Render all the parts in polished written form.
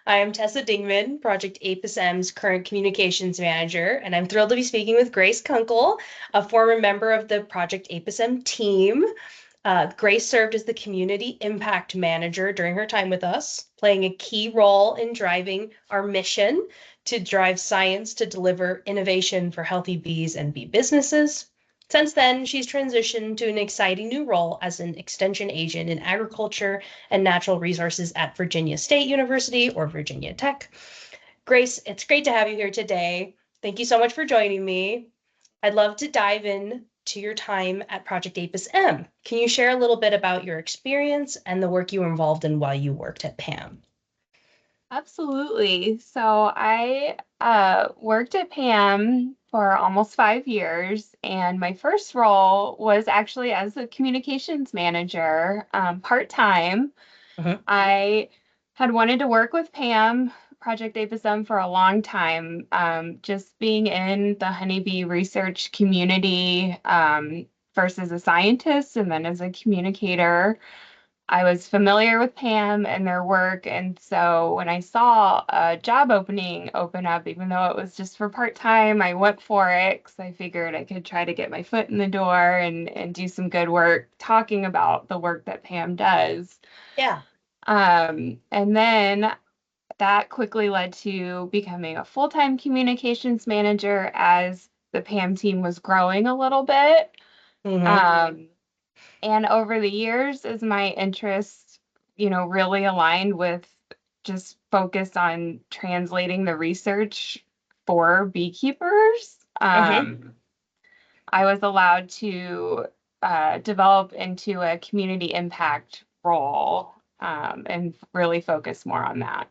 I am Tessa Dingman, Project APISM's current communications manager, and I'm thrilled to be speaking with Grace Kunkel, a former member of the Project APISM team. Grace served as the community impact manager during her time with us, playing a key role in driving our mission to drive science to deliver innovation for healthy bees and bee businesses. Since then, she's transitioned to an exciting new role as an extension agent in agriculture and natural resources at Virginia State University or Virginia Tech. Grace, it's great to have you here today. Thank you so much for joining me. I'd love to dive in to your time at Project APIS M. Can you share a little bit about your experience and the work you were involved in while you worked at PAM? Absolutely. So I worked at PAM for almost 5 years, and my first role was actually as a communications manager, part-time. Mhm. I had wanted to work with PAM, Project APISM, for a long time, just being in the honeybee research community, first as a scientist and then as a communicator. I was familiar with PAM and their work, and so when I saw a job opening open up, even though it was just for part-time, I went for it because I figured I could try to get my foot in the door and do some good work talking about the work that PAM does. Yeah. And then that quickly led to becoming a full-time communications manager as the PAM team was growing a little bit. Hmm. Um, and over the years, as my interests, really aligned with just focus on translating the research for beekeepers, Hmm. I was allowed to develop into a community impact role, and really focus more on that.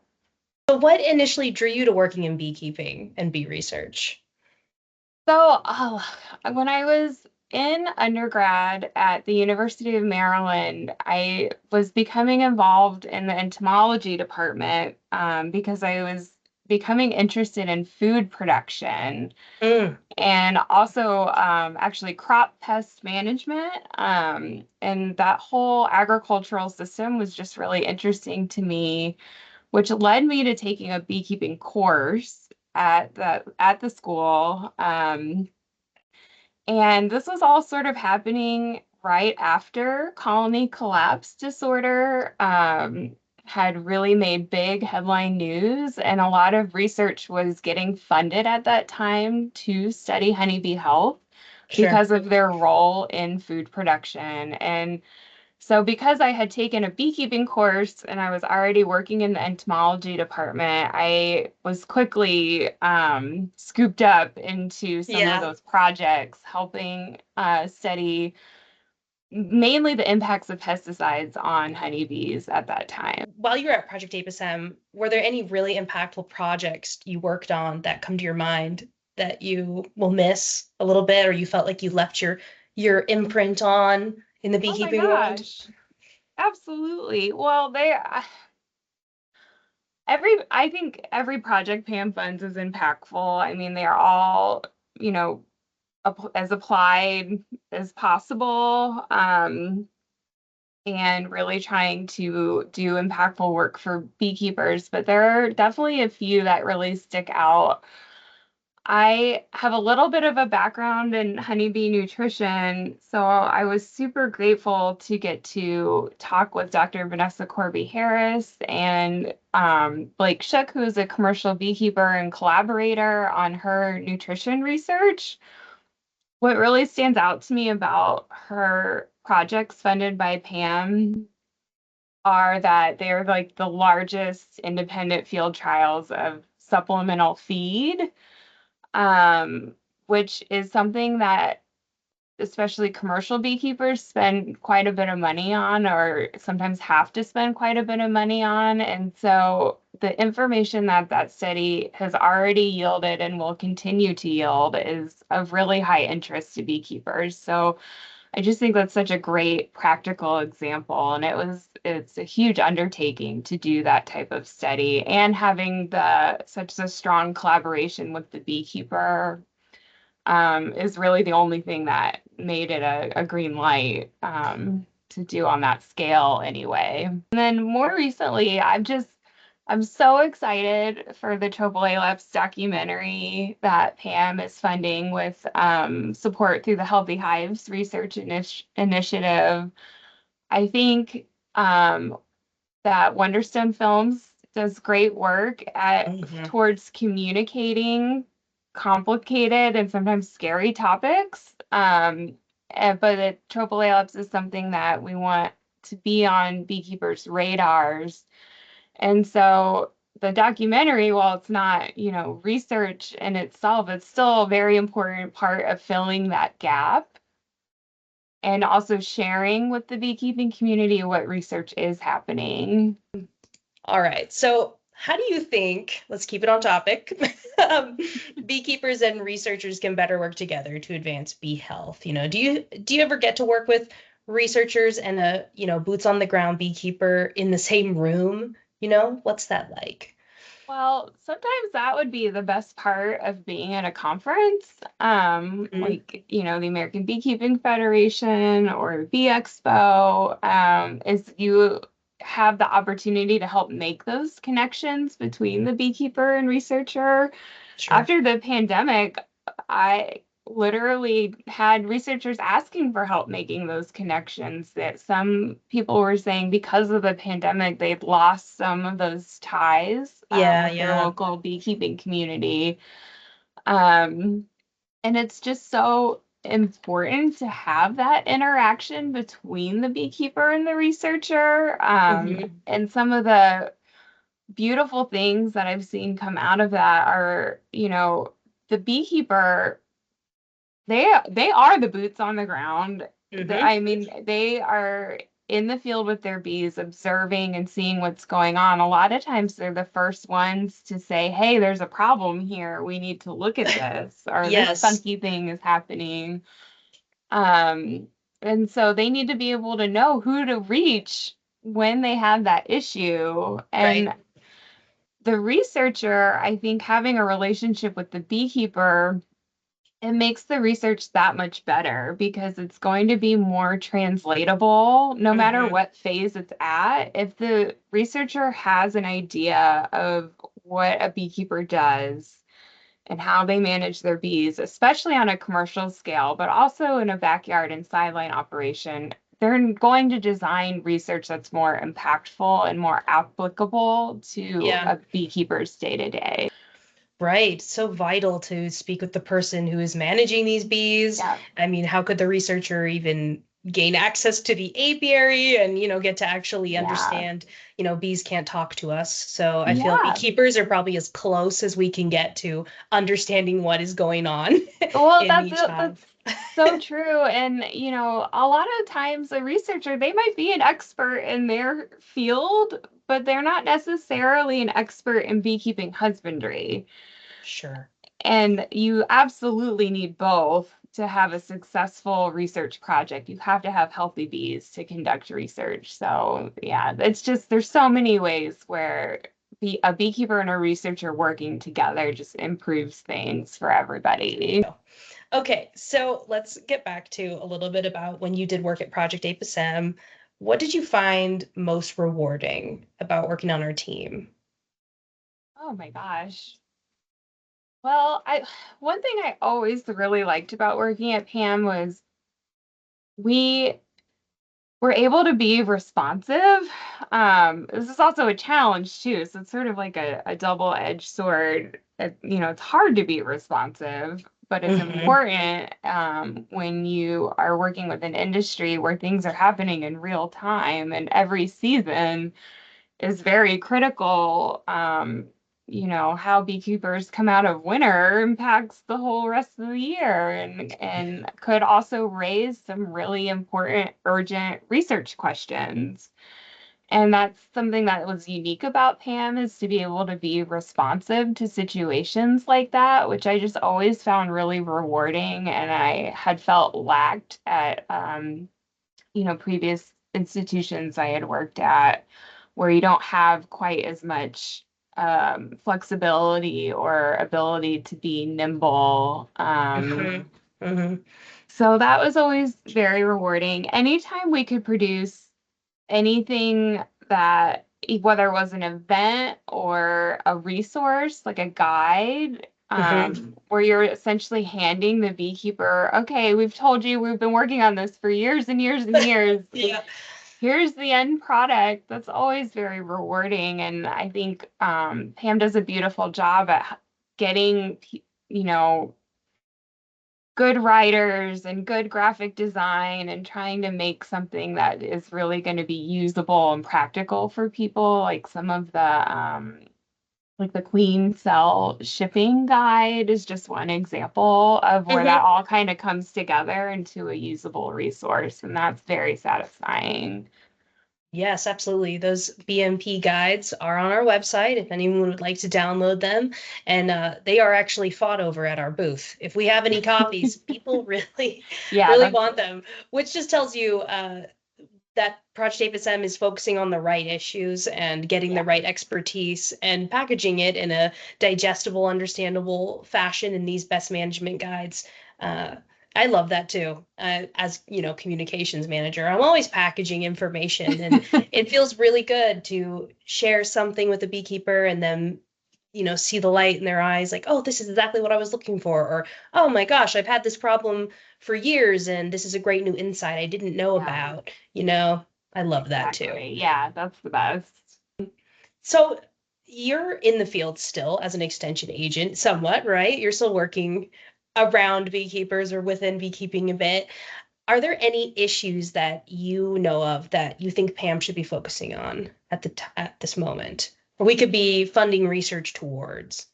So what initially drew you to working in beekeeping and bee research? So, when I was in undergrad at the University of Maryland, I was becoming involved in the entomology department, because I was becoming interested in food production Mm. and also actually crop pest management. And that whole agricultural system was just really interesting to me, which led me to taking a beekeeping course at the school. And this was all sort of happening right after colony collapse disorder had really made big headline news, and a lot of research was getting funded at that time to study honeybee health Sure. because of their role in food production. And so, because I had taken a beekeeping course and I was already working in the entomology department, I was quickly scooped up into some of Yeah. those projects, helping study mainly the impacts of pesticides on honeybees at that time. While you were at Project APISM, were there any really impactful projects you worked on that come to your mind that you will miss a little bit, or you felt like you left your imprint on in the Oh my beekeeping world? gosh, absolutely. Well, I think every project Pam funds is impactful. I mean, they are all, you know, as applied as possible, and really trying to do impactful work for beekeepers. But there are definitely a few that really stick out. I have a little bit of a background in honeybee nutrition, so I was super grateful to get to talk with Dr. Vanessa Corby Harris and Blake Shook, who is a commercial beekeeper and collaborator on her nutrition research. What really stands out to me about her projects funded by PAM are that they're like the largest independent field trials of supplemental feed, um, which is something that especially commercial beekeepers spend quite a bit of money on, or sometimes have to spend quite a bit of money on. And so the information that that study has already yielded and will continue to yield is of really high interest to beekeepers. So I just think that's such a great practical example. And it's a huge undertaking to do that type of study, and having the such a strong collaboration with the beekeeper is really the only thing that made it a green light, to do on that scale anyway. And then more recently, I'm so excited for the AAA documentary that Pam is funding with support through the Healthy Hives Research Initiative. I think that Wonderstone Films does great work at Mhm. towards communicating complicated and sometimes scary topics. But AAA Labs is something that we want to be on beekeepers' radars. And so the documentary, while it's not, research in itself, it's still a very important part of filling that gap and also sharing with the beekeeping community what research is happening. All right. So, how do you think, let's keep it on topic, um, beekeepers and researchers can better work together to advance bee health? Do you ever get to work with researchers and a, boots on the ground beekeeper in the same room? What's that like? Well, sometimes that would be the best part of being at a conference, Mhm. like, the American Beekeeping Federation or Bee Expo, is you have the opportunity to help make those connections between the beekeeper and researcher. Sure. After the pandemic, I literally had researchers asking for help making those connections, that some people were saying because of the pandemic, they'd lost some of those ties Yeah, with their yeah. local beekeeping community. Um, and it's just so important to have that interaction between the beekeeper and the researcher. Hmm. And some of the beautiful things that I've seen come out of that are, the beekeeper, they are the boots on the ground. Hmm. I mean, they are in the field with their bees, observing and seeing what's going on. A lot of times they're the first ones to say, "Hey, there's a problem here. We need to look at this," or "This Yes. funky thing is happening." Um, and so they need to be able to know who to reach when they have that issue. Right. And the researcher, I think, having a relationship with the beekeeper, it makes the research that much better because it's going to be more translatable no matter Hmm. what phase it's at. If the researcher has an idea of what a beekeeper does and how they manage their bees, especially on a commercial scale, but also in a backyard and sideline operation, they're going to design research that's more impactful and more applicable to Yeah. a beekeeper's day to day. Right. So vital to speak with the person who is managing these bees. Yeah. I mean, how could the researcher even gain access to the apiary and, get to actually Yeah. understand, bees can't talk to us. So I feel Yeah. beekeepers are probably as close as we can get to understanding what is going on Well, in each hive. that's so true. And, a lot of times a researcher, they might be an expert in their field, but they're not necessarily an expert in beekeeping husbandry. Sure. And you absolutely need both to have a successful research project. You have to have healthy bees to conduct research. So, yeah, it's just there's so many ways where a beekeeper and a researcher working together just improves things for everybody. Okay, so let's get back to a little bit about when you did work at Project APSM. What did you find most rewarding about working on our team? Oh my gosh. Well, I one thing I always really liked about working at Pam was we were able to be responsive. This is also a challenge too, so it's sort of like a double-edged sword. It's hard to be responsive, but it's Hmm. important when you are working with an industry where things are happening in real time and every season is very critical. How beekeepers come out of winter impacts the whole rest of the year and could also raise some really important, urgent research questions. And that's something that was unique about Pam is to be able to be responsive to situations like that, which I just always found really rewarding and I had felt lacked at previous institutions I had worked at where you don't have quite as much flexibility or ability to be nimble. Hmm. Hmm. So that was always very rewarding. Anytime we could produce anything that whether it was an event or a resource, like a guide, where you're essentially handing the beekeeper, okay, we've told you we've been working on this for years and years and years. Yeah. Here's the end product. That's always very rewarding. And I think Pam does a beautiful job at getting, you know, good writers and good graphic design and trying to make something that is really going to be usable and practical for people. Like some of the Queen Cell shipping guide is just one example of where that all kind of comes together into a usable resource. And that's very satisfying. Yes, absolutely. Those BMP guides are on our website if anyone would like to download them. And they are actually fought over at our booth. If we have any copies, people really, Yeah, really that's want them, which just tells you that Project APSM is focusing on the right issues and getting yeah. the right expertise and packaging it in a digestible, understandable fashion in these best management guides. Uh, I love that too. As you know, communications manager, I'm always packaging information, and it feels really good to share something with a beekeeper and then, see the light in their eyes, like, oh, this is exactly what I was looking for, or oh my gosh, I've had this problem for years, and this is a great new insight I didn't know Yeah, about. I love that too. exactly. Yeah, that's the best. So you're in the field still as an extension agent, somewhat, right? You're still working around beekeepers or within beekeeping a bit. Are there any issues that you know of that you think Pam should be focusing on at this moment, or we could be funding research towards?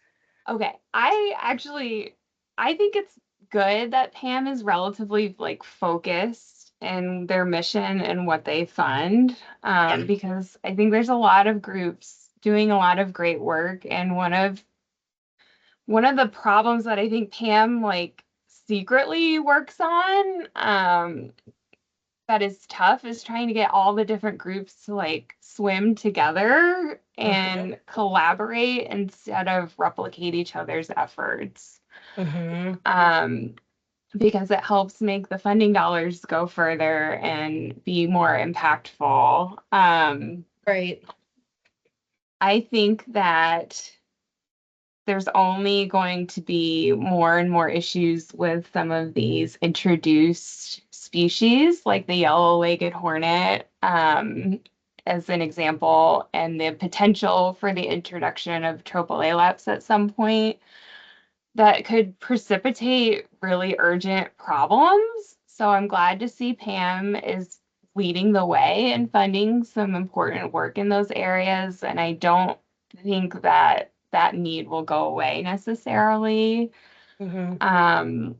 Okay. I think it's good that Pam is relatively like focused in their mission and what they fund, Yeah. because I think there's a lot of groups doing a lot of great work, and one of the problems that I think Pam like secretly works on, that is tough, is trying to get all the different groups to like swim together Mm-hmm. and collaborate instead of replicate each other's efforts. Mm-hmm. Um, because it helps make the funding dollars go further and be more impactful. Right. I think that there's only going to be more and more issues with some of these introduced species, like the yellow-legged hornet, as an example, and the potential for the introduction of tropolalaps at some point that could precipitate really urgent problems. So I'm glad to see Pam is leading the way and funding some important work in those areas. And I don't think that that need will go away necessarily. Mm-hmm. Um,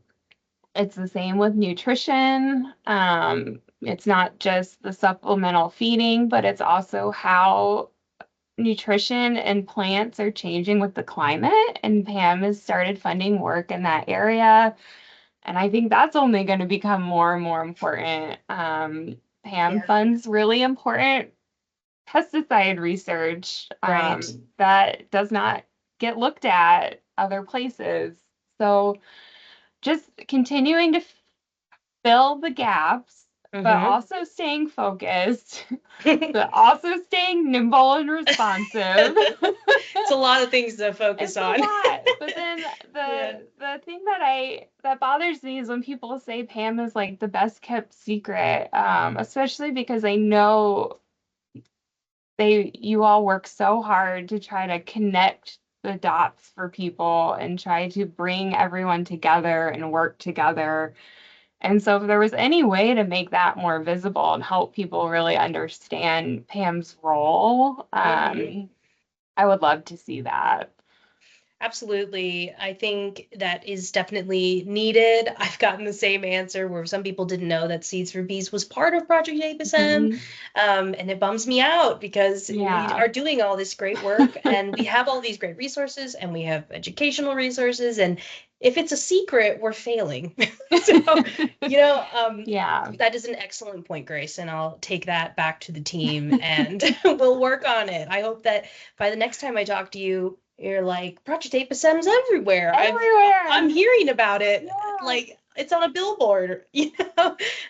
it's the same with nutrition. It's not just the supplemental feeding, but it's also how nutrition and plants are changing with the climate. And Pam has started funding work in that area. And I think that's only going to become more and more important. Pam Yeah. funds really important pesticide research, Right. that does not get looked at other places. So just continuing to fill the gaps, but Mm-hmm. also staying focused, but also staying nimble and responsive. It's a lot of things to focus It's a on. lot. But then Yeah. the thing that bothers me is when people say Pam is like the best kept secret, especially because I know you all work so hard to try to connect the dots for people and try to bring everyone together and work together. And so if there was any way to make that more visible and help people really understand Pam's role, Mm-hmm. I would love to see that. Absolutely. I think that is definitely needed. I've gotten the same answer where some people didn't know that Seeds for Bees was part of Project APSM. Mhm. And it bums me out because we Yeah. are doing all this great work and we have all these great resources and we have educational resources. And if it's a secret, we're failing. So, Yeah. that is an excellent point, Grace, and I'll take that back to the team and we'll work on it. I hope that by the next time I talk to you, you're like, Project APSM's everywhere. I'm Everywhere. hearing about it. Yeah. Like it's on a billboard,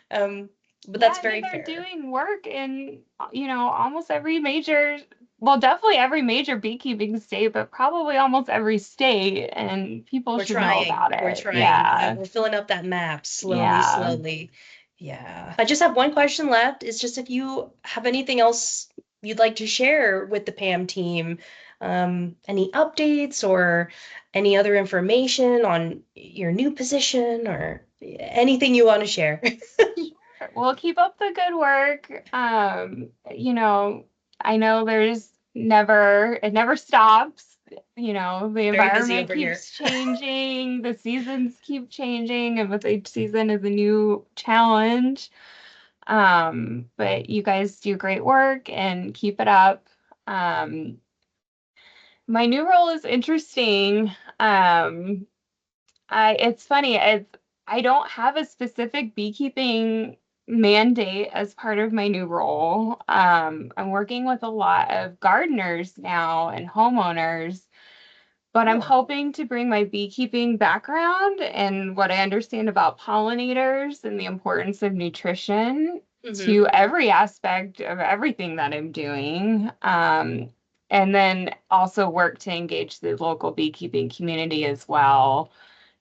Um, but Yeah, that's I mean very they're fair. doing work in almost every major well, definitely every major beekeeping state, but probably almost every state, and people should know about We're it. trying. Yeah, Yeah. we're filling up that map slowly, Yeah. slowly. Yeah. I just have one question left. It's just if you have anything else you'd like to share with the PAM team, any updates or any other information on your new position or anything you want to share. Well, keep up the good work. I know it never stops. The Very busy environment over here. keeps changing, the seasons keep changing, and with each season is a new challenge. But you guys do great work and keep it up. Um, my new role is interesting. It's funny. I don't have a specific beekeeping mandate as part of my new role. I'm working with a lot of gardeners now and homeowners, but I'm Oh. hoping to bring my beekeeping background and what I understand about pollinators and the importance of nutrition Hmm. to every aspect of everything that I'm doing. And then also work to engage the local beekeeping community as well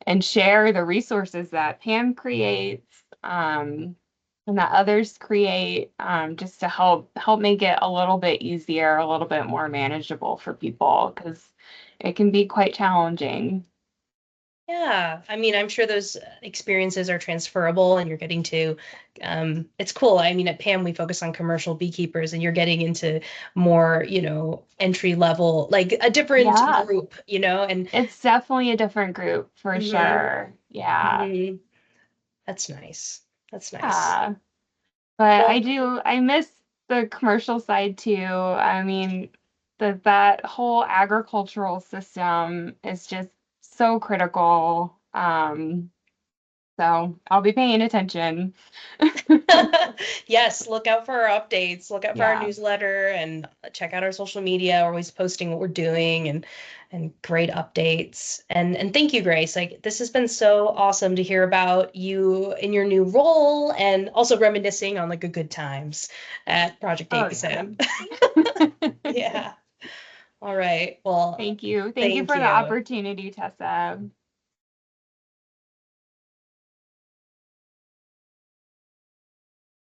and share the resources that Pam creates, and that others create, just to help make it a little bit easier, a little bit more manageable for people because it can be quite challenging. Yeah, I mean, I'm sure those experiences are transferable and you're getting to, it's cool. I mean, at PAM, we focus on commercial beekeepers and you're getting into more, entry level, like a different Yeah, group, and it's definitely a different group for hmm sure. Yeah. hmm that's nice. That's nice. Yeah. But Well, I miss the commercial side too. I mean, that whole agricultural system is just so critical. So I'll be paying attention. yes, look out for our updates, look out for our Yeah. newsletter, and check out our social media. We're always posting what we're doing and great updates. And thank you, Grace. Like this has been so awesome to hear about you in your new role and also reminiscing on like the good times at Project Oh 8%. yeah. Yeah. All right. Well, Thank you. Thank you thank for the you. opportunity, Tessa.